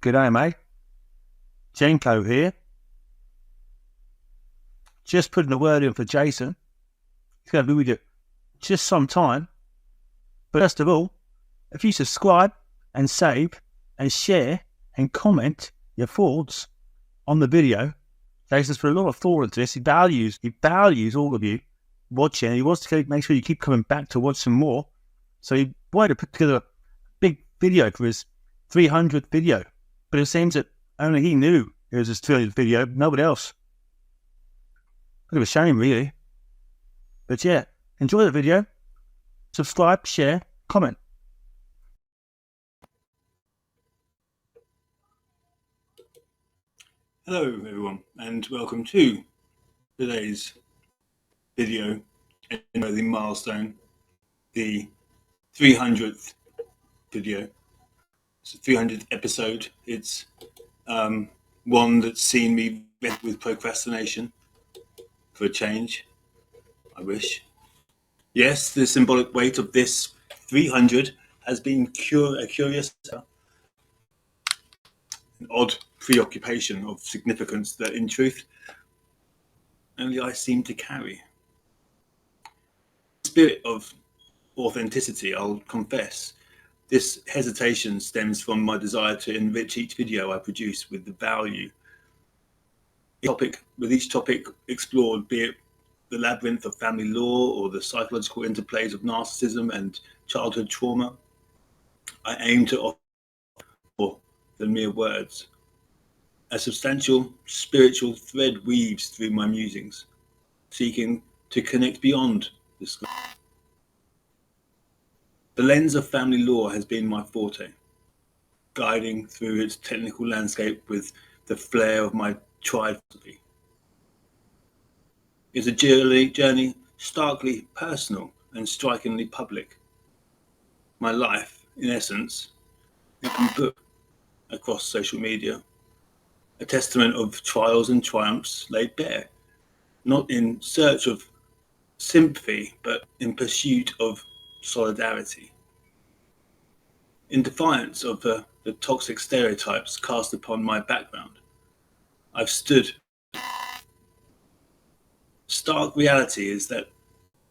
G'day, mate. Jenko here. Just putting a word in for Jason. He's going to be with you just some time. But first of all, if you subscribe and save and share and comment your thoughts on the video, Jason's put a lot of thought into this. He values all of you watching. He wants to make sure you keep coming back to watch some more. So he wanted to put together a big video for his 300th video. But it seems that only he knew it was his 300th video, nobody else. Bit of a shame, really. But yeah, enjoy the video. Subscribe, share, comment. Hello everyone, and welcome to today's video, the milestone, the 300th video. It's the 300th episode. It's one that's seen me with procrastination for a change, I wish. Yes, the symbolic weight of this 300 has been a curious, an odd preoccupation of significance that in truth only I seem to carry. The spirit of authenticity, I'll confess, this hesitation stems from my desire to enrich each video I produce with the value. With each topic explored, be it the labyrinth of family law or the psychological interplays of narcissism and childhood trauma, I aim to offer more than mere words. A substantial spiritual thread weaves through my musings, seeking to connect beyond the sky. The lens of family law has been my forte, guiding through its technical landscape with the flair of my tried philosophy. It's a journey starkly personal and strikingly public. My life, in essence, is put across social media, a testament of trials and triumphs laid bare, not in search of sympathy, but in pursuit of solidarity. In defiance of the toxic stereotypes cast upon my background, I've stood. Stark reality is that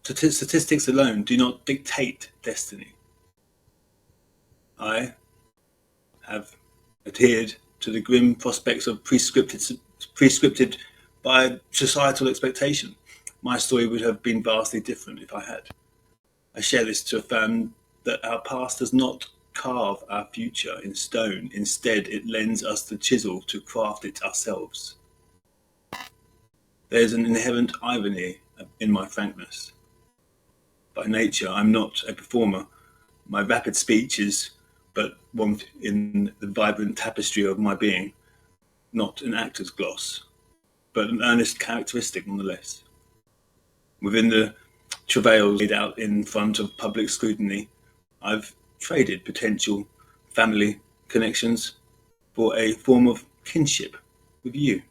statistics alone do not dictate destiny. I have adhered to the grim prospects of prescripted by societal expectation. My story would have been vastly different if I had. I share this to affirm that our past does not carve our future in stone. Instead, it lends us the chisel to craft it ourselves. There's an inherent irony in my frankness. By nature, I'm not a performer. My rapid speech is but one in the vibrant tapestry of my being, not an actor's gloss, but an earnest characteristic nonetheless. Within the travails laid out in front of public scrutiny, I've traded potential family connections for a form of kinship with you,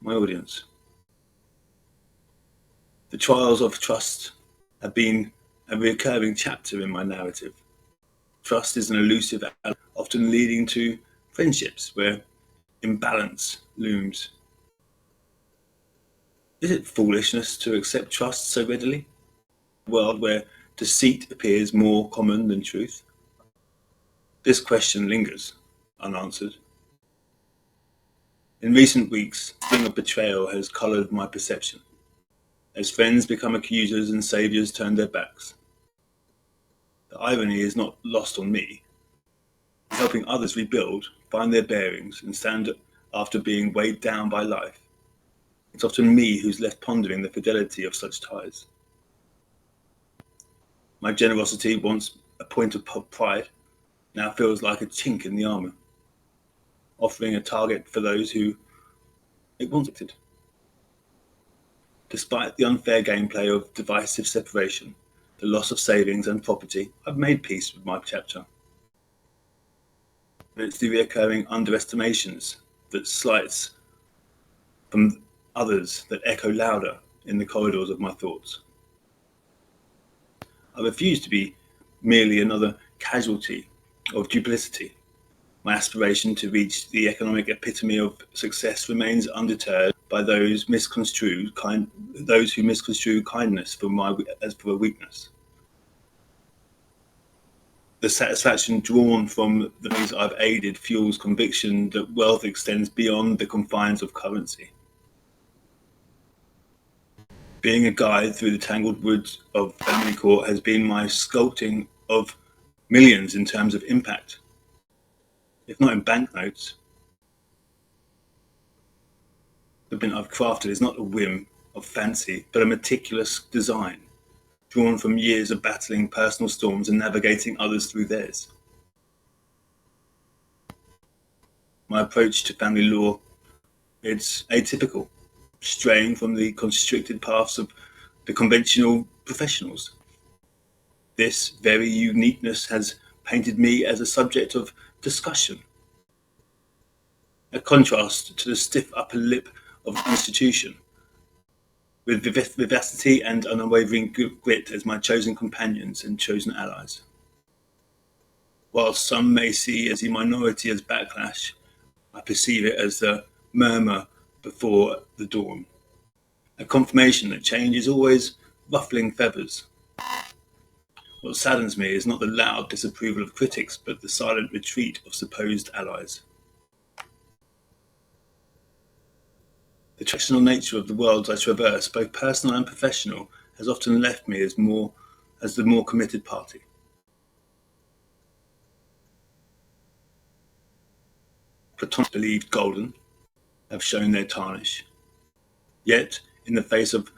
my audience. The trials of trust have been a recurring chapter in my narrative. Trust is an elusive element, often leading to friendships where imbalance looms. Is it foolishness to accept trust so readily? A world where deceit appears more common than truth? This question lingers unanswered. In recent weeks, the sting of betrayal has coloured my perception. As friends become accusers and saviours turn their backs. The irony is not lost on me. Helping others rebuild, find their bearings, and stand after being weighed down by life. It's often me who's left pondering the fidelity of such ties. My generosity, once a point of pride, now feels like a chink in the armour, offering a target for those who it wanted. Despite the unfair gameplay of divisive separation, the loss of savings and property, I've made peace with my chapter. But it's the recurring underestimations that slights from others that echo louder in the corridors of my thoughts. I refuse to be merely another casualty of duplicity, My aspiration to reach the economic epitome of success remains undeterred by those who misconstrue kindness as for a weakness. The satisfaction drawn from the things I've aided fuels conviction that wealth extends beyond the confines of currency. Being a guide through the tangled woods of family court has been my sculpting of millions in terms of impact, if not in banknotes. The print I've crafted is not a whim of fancy, but a meticulous design, drawn from years of battling personal storms and navigating others through theirs. My approach to family law, it's atypical, straying from the constricted paths of the conventional professionals. This very uniqueness has painted me as a subject of discussion, a contrast to the stiff upper lip of the institution, with vivacity and unwavering grit as my chosen companions and chosen allies. While some may see the minority as backlash, I perceive it as the murmur before the dawn, a confirmation that change is always ruffling feathers. What saddens me is not the loud disapproval of critics, but the silent retreat of supposed allies. The transactional nature of the worlds I traverse, both personal and professional, has often left me as the more committed party. Platonists believed golden have shown their tarnish. Yet, in the face of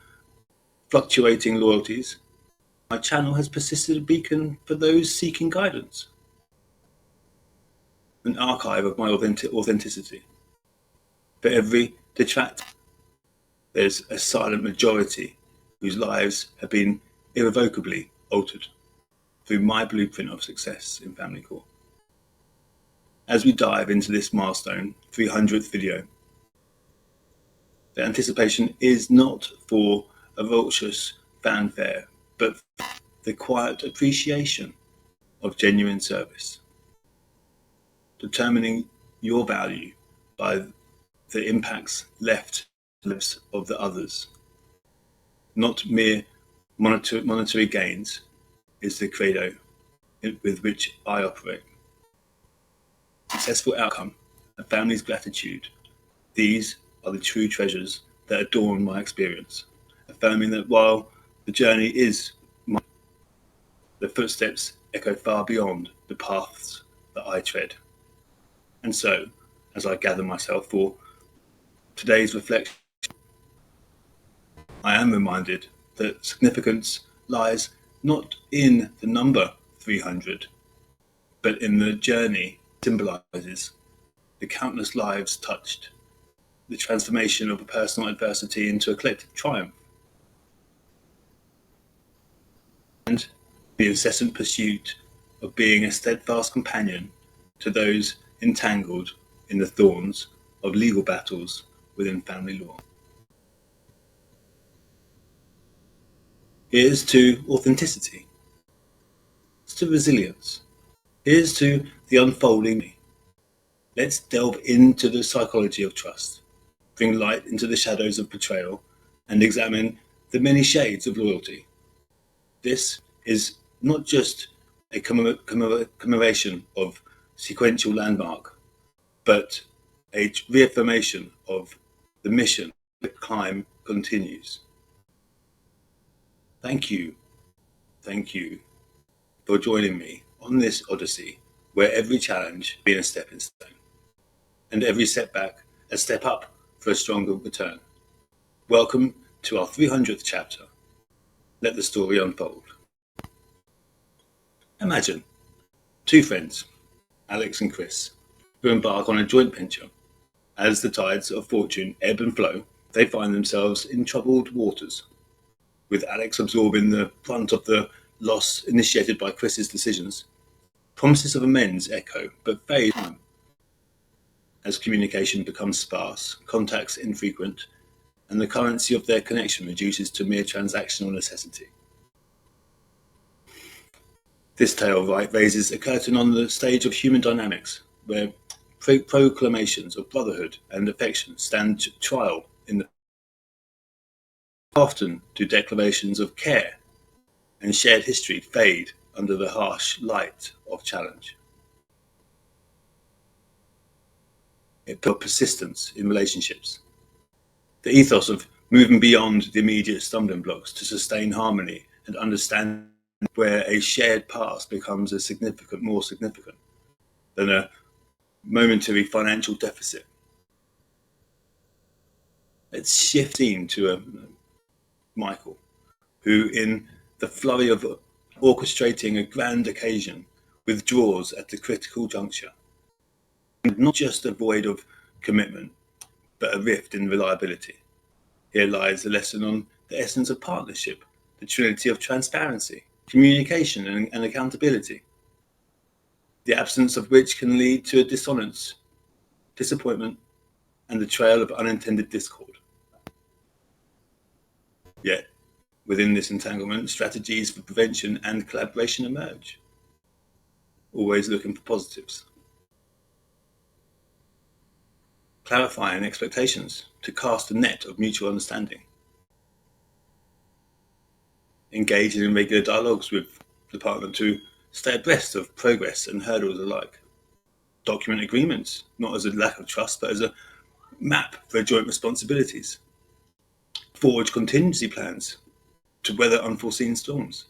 fluctuating loyalties, my channel has persisted a beacon for those seeking guidance, an archive of my authenticity. For every detractor, there's a silent majority whose lives have been irrevocably altered through my blueprint of success in family court. As we dive into this milestone, 300th video, the anticipation is not for a vulturous fanfare, but the quiet appreciation of genuine service, determining your value by the impacts left to the lives of the others. Not mere monetary gains is the credo with which I operate. Successful outcome, a family's gratitude, these are the true treasures that adorn my experience, affirming that while the journey is mine, the footsteps echo far beyond the paths that I tread. And so, as I gather myself for today's reflection, I am reminded that significance lies not in the number 300, but in the journey it symbolizes the countless lives touched, the transformation of a personal adversity into a collective triumph, and the incessant pursuit of being a steadfast companion to those entangled in the thorns of legal battles within family law. Here's to authenticity. Here's to resilience. Here's to the unfolding me. Let's delve into the psychology of trust, bring light into the shadows of betrayal, and examine the many shades of loyalty. This is not just a commemoration of sequential landmark, but a reaffirmation of the mission. The climb continues. Thank you for joining me on this odyssey where every challenge has been a stepping stone and every setback a step up for a stronger return. Welcome to our 300th chapter. Let the story unfold. Imagine two friends, Alex and Chris, who embark on a joint venture. As the tides of fortune ebb and flow, they find themselves in troubled waters, with Alex absorbing the brunt of the loss initiated by Chris's decisions. Promises of amends echo, but fade as communication becomes sparse, contacts infrequent, and the currency of their connection reduces to mere transactional necessity. This tale raises a curtain on the stage of human dynamics, where proclamations of brotherhood and affection stand trial in the often do declarations of care and shared history fade under the harsh light of challenge. It built persistence in relationships. The ethos of moving beyond the immediate stumbling blocks to sustain harmony and understand where a shared past becomes more significant than a momentary financial deficit. Let's shift scene to Michael, who, in the flurry of orchestrating a grand occasion, withdraws at the critical juncture. And not just a void of commitment, but a rift in reliability. Here lies the lesson on the essence of partnership, the trinity of transparency, communication, and accountability, the absence of which can lead to a dissonance, disappointment, and the trail of unintended discord. Yet, within this entanglement, strategies for prevention and collaboration emerge, always looking for positives. Clarifying expectations to cast a net of mutual understanding. Engaging in regular dialogues with the partner to stay abreast of progress and hurdles alike. Document agreements, not as a lack of trust, but as a map for joint responsibilities. Forge contingency plans to weather unforeseen storms.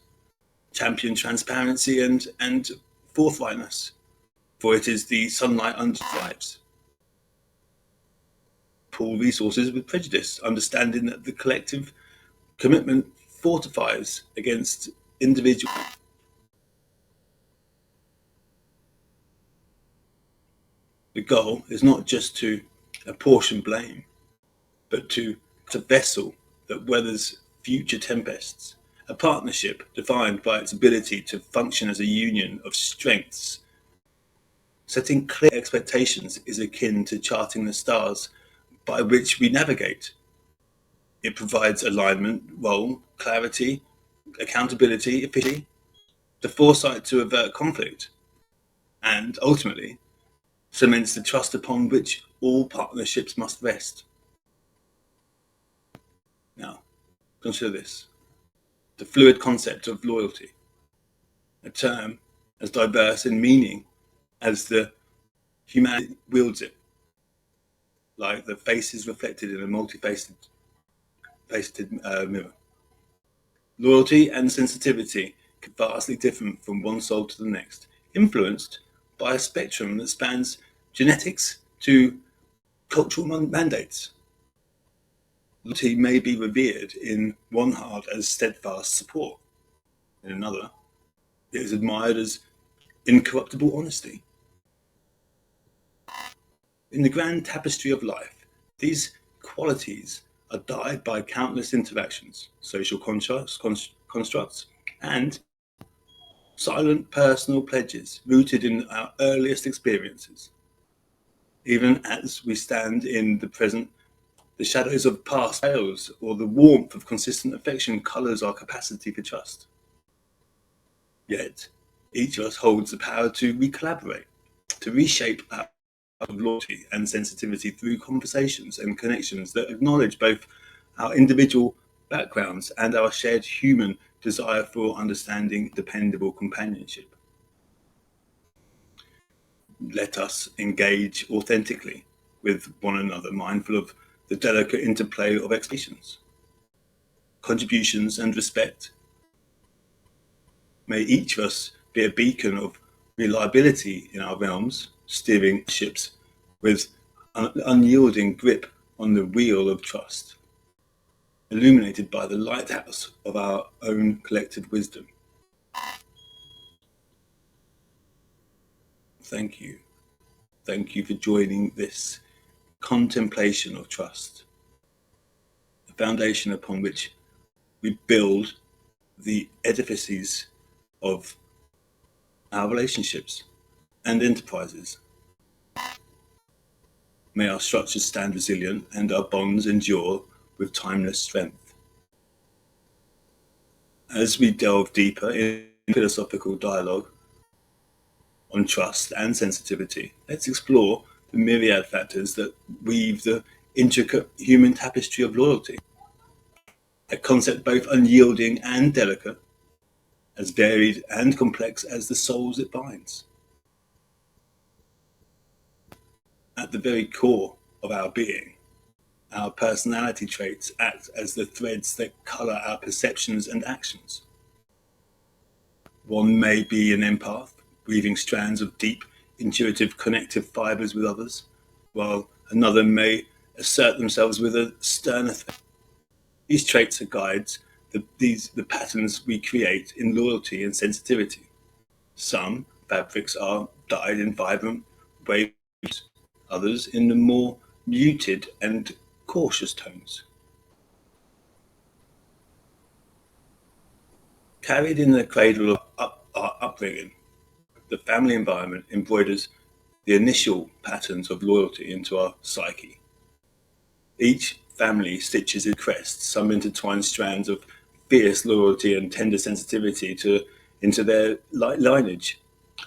Champion transparency and forthrightness, for it is the sunlight under lives. Pool resources with prejudice, understanding that the collective commitment fortifies against individual. The goal is not just to apportion blame, but to a vessel that weathers future tempests, a partnership defined by its ability to function as a union of strengths. Setting clear expectations is akin to charting the stars by which we navigate. It provides alignment, role, clarity, accountability, efficiency, the foresight to avert conflict, and ultimately cements the trust upon which all partnerships must rest. Now, consider this: the fluid concept of loyalty, a term as diverse in meaning as the humanity wields it, like the faces reflected in a multifaceted mirror. Loyalty and sensitivity can be vastly different from one soul to the next, influenced by a spectrum that spans genetics to cultural mandates. Loyalty may be revered in one heart as steadfast support. In another, it is admired as incorruptible honesty. In the grand tapestry of life, these qualities are dyed by countless interactions, social constructs, and silent personal pledges rooted in our earliest experiences. Even as we stand in the present, the shadows of past fails or the warmth of consistent affection colours our capacity for trust. Yet, each of us holds the power to recollaborate, to reshape our loyalty and sensitivity through conversations and connections that acknowledge both our individual backgrounds and our shared human desire for understanding, dependable companionship. Let us engage authentically with one another, mindful of the delicate interplay of expectations, contributions, and respect. May each of us be a beacon of reliability in our realms, steering ships with an unyielding grip on the wheel of trust, illuminated by the lighthouse of our own collective wisdom. Thank you. Thank you for joining this contemplation of trust, a foundation upon which we build the edifices of our relationships and enterprises. May our structures stand resilient and our bonds endure with timeless strength. As we delve deeper in philosophical dialogue on trust and sensitivity, let's explore the myriad factors that weave the intricate human tapestry of loyalty, a concept both unyielding and delicate, as varied and complex as the souls it binds. At the very core of our being, our personality traits act as the threads that colour our perceptions and actions. One may be an empath, weaving strands of deep, intuitive, connective fibres with others, while another may assert themselves with a sterner thread. These traits are guides, the patterns we create in loyalty and sensitivity. Some fabrics are dyed in vibrant waves, others in the more muted and cautious tones. Carried in the cradle of our upbringing, the family environment embroiders the initial patterns of loyalty into our psyche. Each family stitches its crest, some intertwined strands of fierce loyalty and tender sensitivity into their lineage.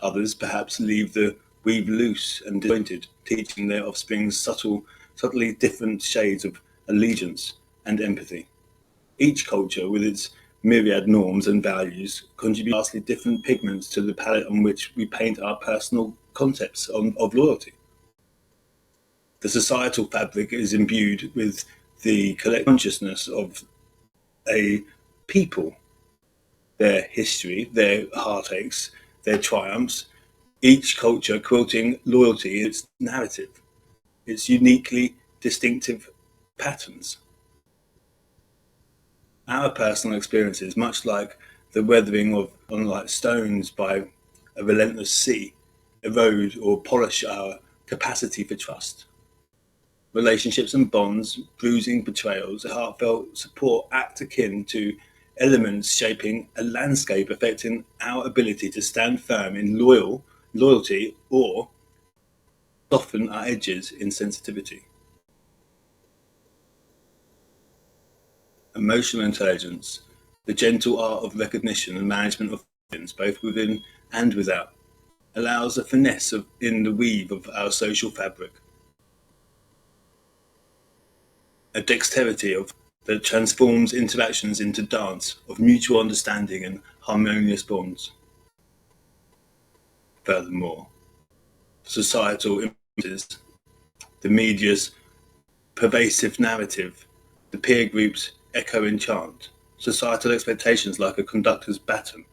Others perhaps leave the weave loose and disjointed, teaching their offspring subtly different shades of allegiance and empathy. Each culture, with its myriad norms and values, contributes vastly different pigments to the palette on which we paint our personal concepts of loyalty. The societal fabric is imbued with the collective consciousness of a people, their history, their heartaches, their triumphs, each culture quilting loyalty in its narrative, its uniquely distinctive patterns. Our personal experiences, much like the weathering of unlike stones by a relentless sea, erode or polish our capacity for trust. Relationships and bonds, bruising betrayals, heartfelt support act akin to elements shaping a landscape affecting our ability to stand firm in loyalty or soften our edges in sensitivity. Emotional intelligence, the gentle art of recognition and management of feelings, both within and without, allows a finesse in the weave of our social fabric, a dexterity that transforms interactions into dance of mutual understanding and harmonious bonds. Furthermore, societal influences, the media's pervasive narrative, the peer group's echoing chant, societal expectations like a conductor's baton,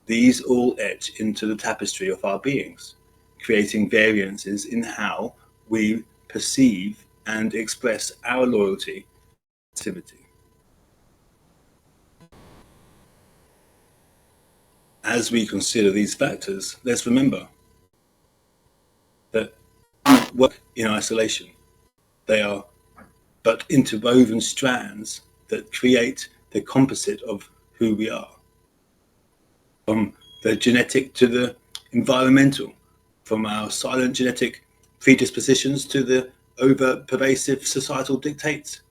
these all etch into the tapestry of our beings, creating variances in how we perceive and express our loyalty and activity. As we consider these factors, let's remember that we don't work in isolation. They are but interwoven strands that create the composite of who we are. From the genetic to the environmental, from our silent genetic predispositions to the over pervasive societal dictates.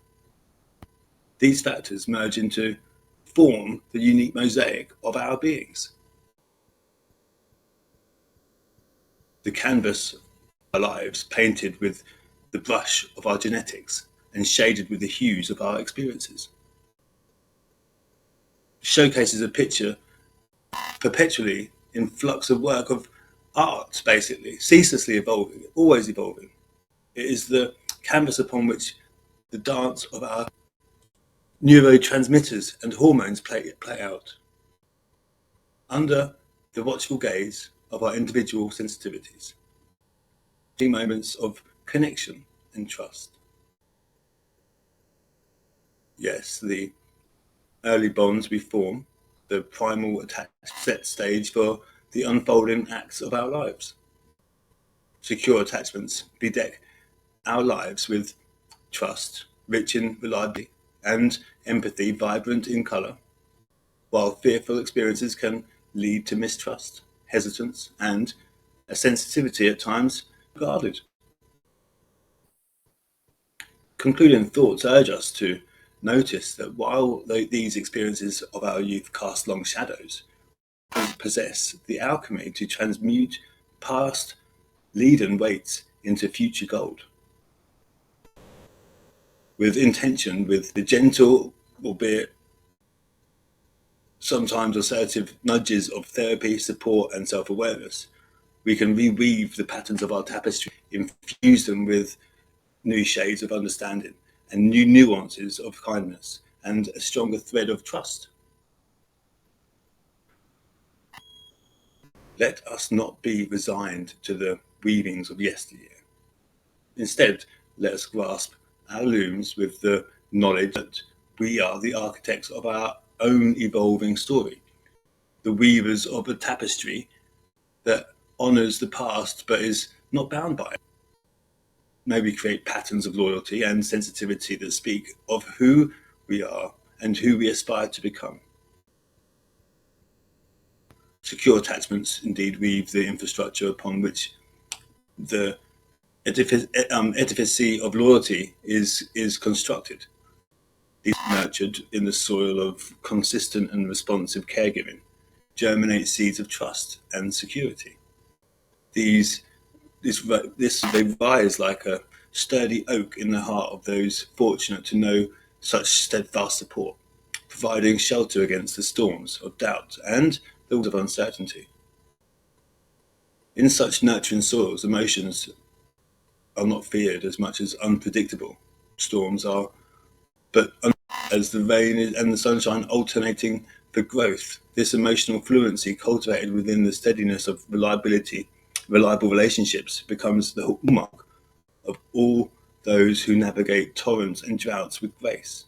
These factors merge into form the unique mosaic of our beings. The canvas of our lives painted with the brush of our genetics and shaded with the hues of our experiences. Showcases a picture perpetually in flux of work of art, basically, ceaselessly evolving, always evolving. It is the canvas upon which the dance of our neurotransmitters and hormones play out, under the watchful gaze of our individual sensitivities. Moments of connection and trust. Yes, the early bonds we form, the primal set stage for the unfolding acts of our lives. Secure attachments bedeck our lives with trust, rich in reliability, and empathy vibrant in colour, while fearful experiences can lead to mistrust, hesitance, and a sensitivity at times guarded. Concluding thoughts urge us to notice that while these experiences of our youth cast long shadows, possess the alchemy to transmute past leaden weights into future gold. With intention, with the gentle, albeit sometimes assertive nudges of therapy, support, and self-awareness, we can reweave the patterns of our tapestry, infuse them with new shades of understanding and new nuances of kindness and a stronger thread of trust. Let us not be resigned to the weavings of yesteryear. Instead, let us grasp our looms with the knowledge that we are the architects of our own evolving story, the weavers of a tapestry that honours the past but is not bound by it. May we create patterns of loyalty and sensitivity that speak of who we are and who we aspire to become. Secure attachments indeed weave the infrastructure upon which the edifice of loyalty is constructed. These are nurtured in the soil of consistent and responsive caregiving, germinate seeds of trust and security. They rise like a sturdy oak in the heart of those fortunate to know such steadfast support, providing shelter against the storms of doubt and the winds of uncertainty. In such nurturing soils, emotions are not feared as much as unpredictable storms are, but as the rain and the sunshine alternating for growth, this emotional fluency cultivated within the steadiness of reliable relationships becomes the hallmark of all those who navigate torrents and droughts with grace,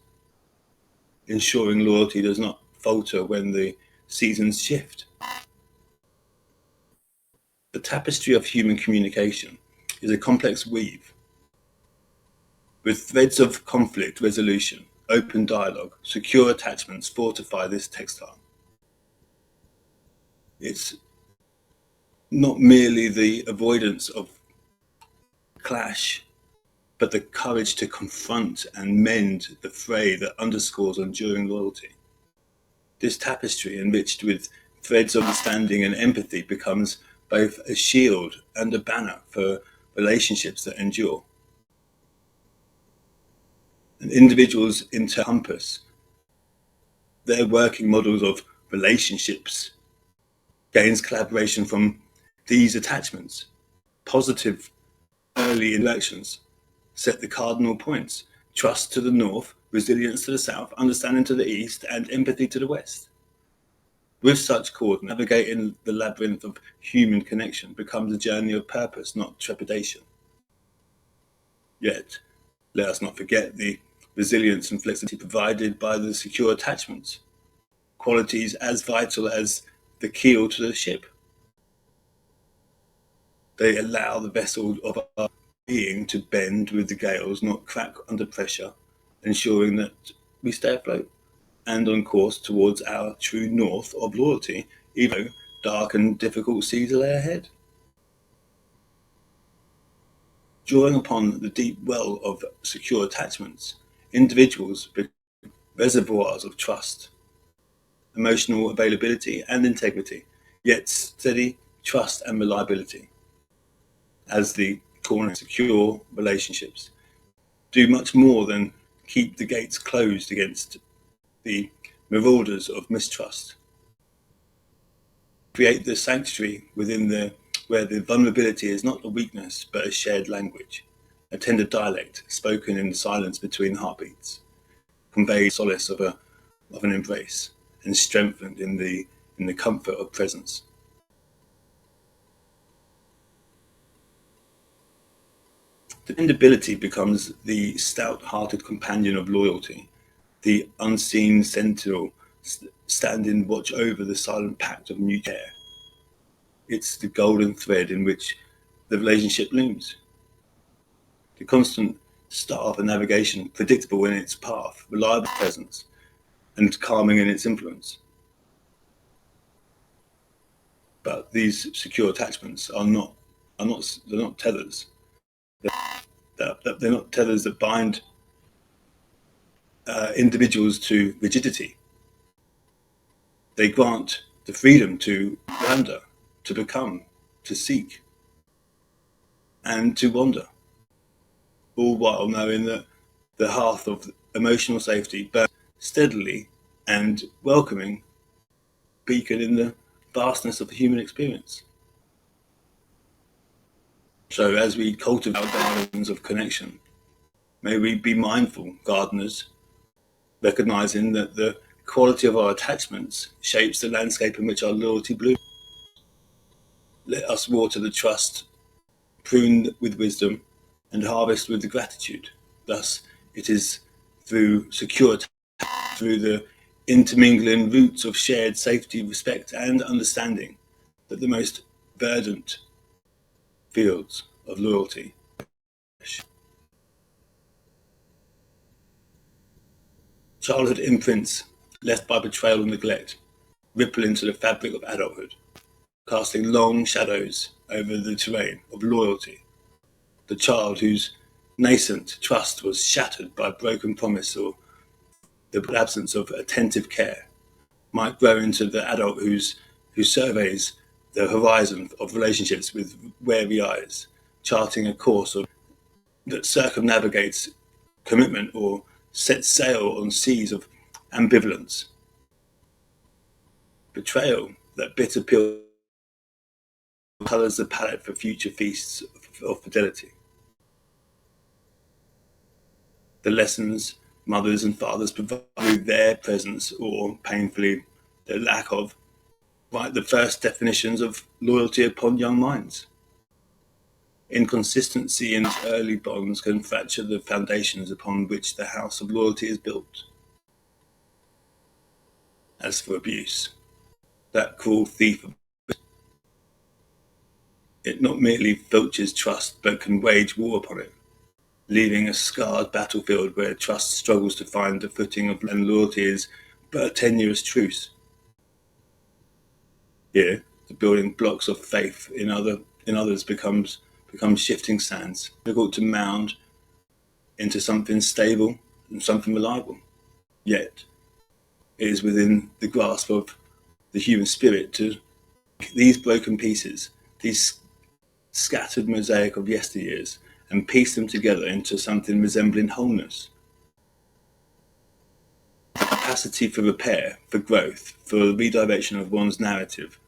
ensuring loyalty does not falter when the seasons shift. The tapestry of human communication is a complex weave with threads of conflict resolution, open dialogue, secure attachments fortify this textile. It's not merely the avoidance of clash, but the courage to confront and mend the fray that underscores enduring loyalty. This tapestry, enriched with threads of understanding and empathy, becomes both a shield and a banner for relationships that endure. And individuals encompass their working models of relationships, gains collaboration from these attachments. Positive early interactions set the cardinal points: trust to the north, resilience to the south, understanding to the east, and empathy to the west. With such coordinate, navigating the labyrinth of human connection becomes a journey of purpose, not trepidation. Yet, let us not forget the resilience and flexibility provided by the secure attachments, qualities as vital as the keel to the ship. They allow the vessel of our being to bend with the gales, not crack under pressure, ensuring that we stay afloat and on course towards our true north of loyalty, even though dark and difficult seas lay ahead. Drawing upon the deep well of secure attachments, individuals become reservoirs of trust, emotional availability and integrity, yet steady trust and reliability. As the corner secure relationships do much more than keep the gates closed against the marauders of mistrust. Create the sanctuary where the vulnerability is not a weakness but a shared language, a tender dialect spoken in the silence between heartbeats, convey solace of an embrace and strengthened in the comfort of presence. Dependability becomes the stout-hearted companion of loyalty, the unseen sentinel standing watch over the silent pact of new care. It's the golden thread in which the relationship looms. The constant star of the navigation, predictable in its path, reliable presence, and calming in its influence. But these secure attachments they're not tethers. They're not tethers that bind individuals to rigidity. They grant the freedom to wonder, to become, to seek, and to wander, all while knowing that the hearth of emotional safety burns steadily and welcoming beacon in the vastness of the human experience. So as we cultivate our gardens of connection, may we be mindful gardeners, recognizing that the quality of our attachments shapes the landscape in which our loyalty blooms. Let us water the trust, prune with wisdom, and harvest with the gratitude. Thus, it is through secure, through the intermingling roots of shared safety, respect, and understanding that the most verdant fields of loyalty. Childhood imprints left by betrayal and neglect ripple into the fabric of adulthood, casting long shadows over the terrain of loyalty. The child whose nascent trust was shattered by broken promise or the absence of attentive care might grow into the adult who surveys the horizon of relationships with wary eyes, charting a course that circumnavigates commitment or sets sail on seas of ambivalence. Betrayal, that bitter pill, colours the palette for future feasts of fidelity. The lessons mothers and fathers provide through their presence, or painfully their lack of, write the first definitions of loyalty upon young minds. Inconsistency in early bonds can fracture the foundations upon which the house of loyalty is built. As for abuse, that cruel thief, it not merely filches trust, but can wage war upon it, leaving a scarred battlefield where trust struggles to find a footing of, and loyalty is but a tenuous truce. Here, the building blocks of faith in others becomes shifting sands, difficult to mound into something stable and something reliable. Yet, it is within the grasp of the human spirit to these broken pieces, these scattered mosaic of yesteryears, and piece them together into something resembling wholeness. The capacity for repair, for growth, for redirection of one's narrative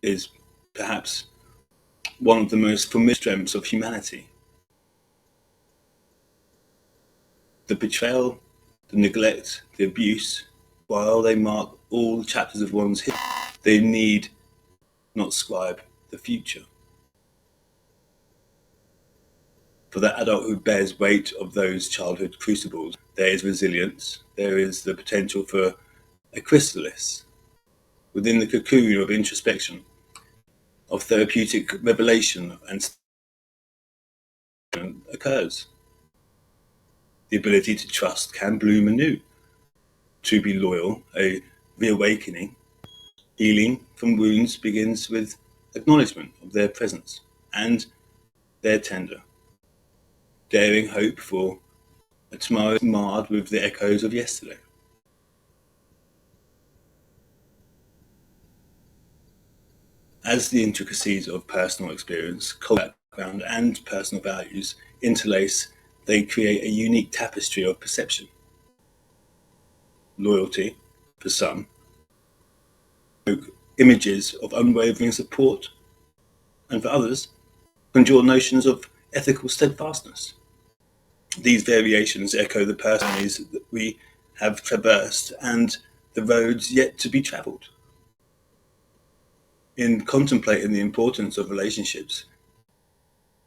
is perhaps one of the most formidable strengths of humanity. The betrayal, the neglect, the abuse, while they mark all chapters of one's history, they need not scribe the future. For the adult who bears weight of those childhood crucibles, there is resilience, there is the potential for a chrysalis within the cocoon of introspection, of therapeutic revelation and occurs. The ability to trust can bloom anew. To be loyal, a reawakening, healing from wounds begins with acknowledgement of their presence and their tender, daring hope for a tomorrow marred with the echoes of yesterday. As the intricacies of personal experience, cultural background, and personal values interlace, they create a unique tapestry of perception. Loyalty, for some, images of unwavering support, and for others, conjure notions of ethical steadfastness. These variations echo the personalities that we have traversed and the roads yet to be travelled. In contemplating the importance of relationships,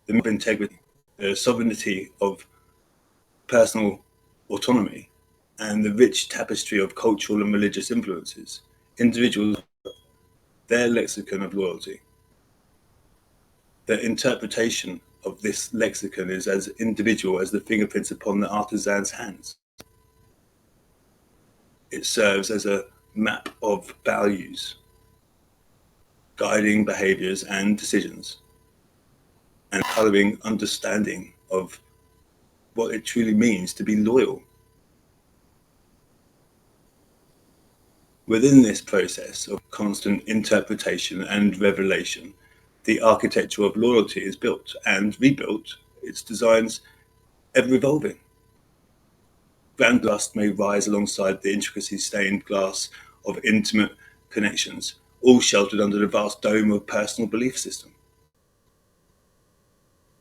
the integrity, the sovereignty of personal autonomy, and the rich tapestry of cultural and religious influences, individuals, their lexicon of loyalty. The interpretation of this lexicon is as individual as the fingerprints upon the artisan's hands. It serves as a map of values, guiding behaviors and decisions, and coloring understanding of what it truly means to be loyal. Within this process of constant interpretation and revelation, the architecture of loyalty is built and rebuilt, its designs ever evolving. Grand lust may rise alongside the intricacy-stained glass of intimate connections, all sheltered under the vast dome of personal belief system.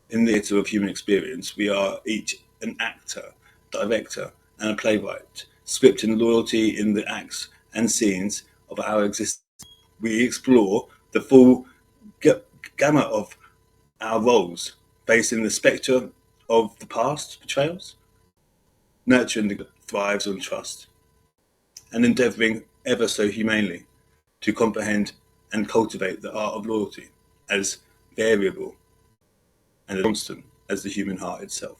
In the theatre of human experience, we are each an actor, director, and a playwright, scripting loyalty in the acts and scenes of our existence. We explore the full gamut of our roles, facing the spectre of the past betrayals, nurturing the thrives on trust, and endeavouring ever so humanely to comprehend and cultivate the art of loyalty as variable and constant as the human heart itself.